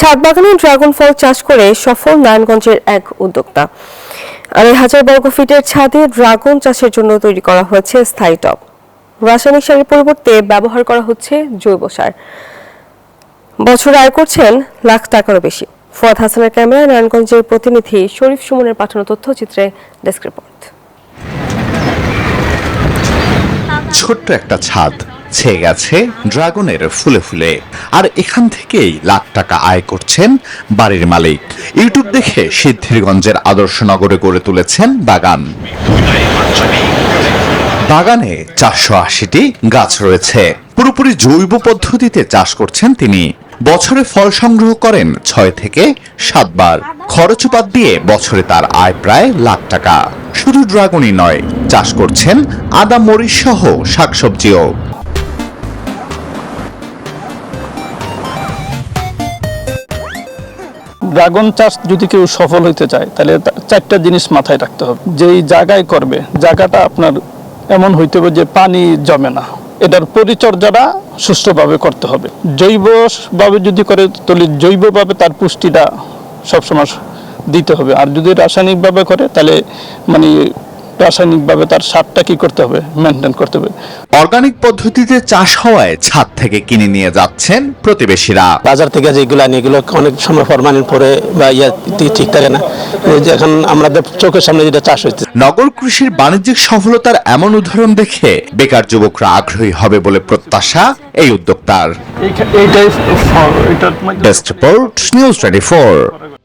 ছাদ বাগানে ড্রাগন ফল চাষ করে সফল নারায়ণগঞ্জের এক উদ্যোক্তা। ২,৫০০ বর্গফিটের ছাদে ড্রাগন চাষের জন্য তৈরি করা হয়েছে স্থায়ী টব। রাসায়নিক সারের পরিবর্তে ব্যবহার করা হচ্ছে জৈব সার। বছরে আয় করছেন লাখ টাকারও বেশি। ফুয়াদ হাসানের ক্যামেরায় নারায়ণগঞ্জের প্রতিনিধি শরীফ সুমনের পাঠানো তথ্যচিত্রে ডেস্ক রিপোর্ট। ছোট্ট একটা ছাদ ছেয়ে গেছে ড্রাগনের ফুলে ফুলে, আর এখান থেকেই লাখ টাকা আয় করছেন বাড়ির মালিক। ইউটিউব দেখে সিদ্ধিরগঞ্জের আদর্শ নগরে গড়ে তুলেছেন বাগান। বাগানে ৪৮০টি গাছ রয়েছে। পুরোপুরি জৈব পদ্ধতিতে চাষ করছেন তিনি। বছরে ফল সংগ্রহ করেন ৬ থেকে ৭ বার। খরচপাত দিয়ে বছরে তার আয় প্রায় লাখ টাকা। শুধু ড্রাগনই নয়, চাষ করছেন আদা, মরিচ সহ শাকসবজিও। ড্রাগন চাষ যদি কেউ সফল হইতে চায় তাহলে 4টা জিনিস মাথায় রাখতে হবে। যেই জায়গায় করবে জায়গাটা আপনার এমন হইতে হবে যে পানি জমে না, এটার পরিচর্যাটা সুষ্ঠুভাবে করতে হবে। জৈবভাবে যদি করে তাহলে জৈবভাবে তার পুষ্টিটা সবসময় দিতে হবে। আর যদি রাসায়নিকভাবে করে তাহলে রাসায়নিকভাবে তার সারটা কি করতে হবে, মেনটেন করতে হবে। অর্গানিক পদ্ধতিতে চাষ হওয়ায় ছাদ থেকে কিনে নিয়ে যাচ্ছেন প্রতিবেশীরা। বাজার থেকে যেগুলো আনি এগুলো অনেক সময় ফরমালিন পরে বা ঠিক থাকে না। এখন আমাদের চোখের সামনে যেটা চাষ হচ্ছে। নগর কৃষির বাণিজ্যিক সফলতার এমন উদাহরণ দেখে বেকার যুবকরা আগ্রহী হবে বলে প্রত্যাশা এই উদ্যোক্তার। এইটাই ডেস্ক রিপোর্ট, নিউজ 24।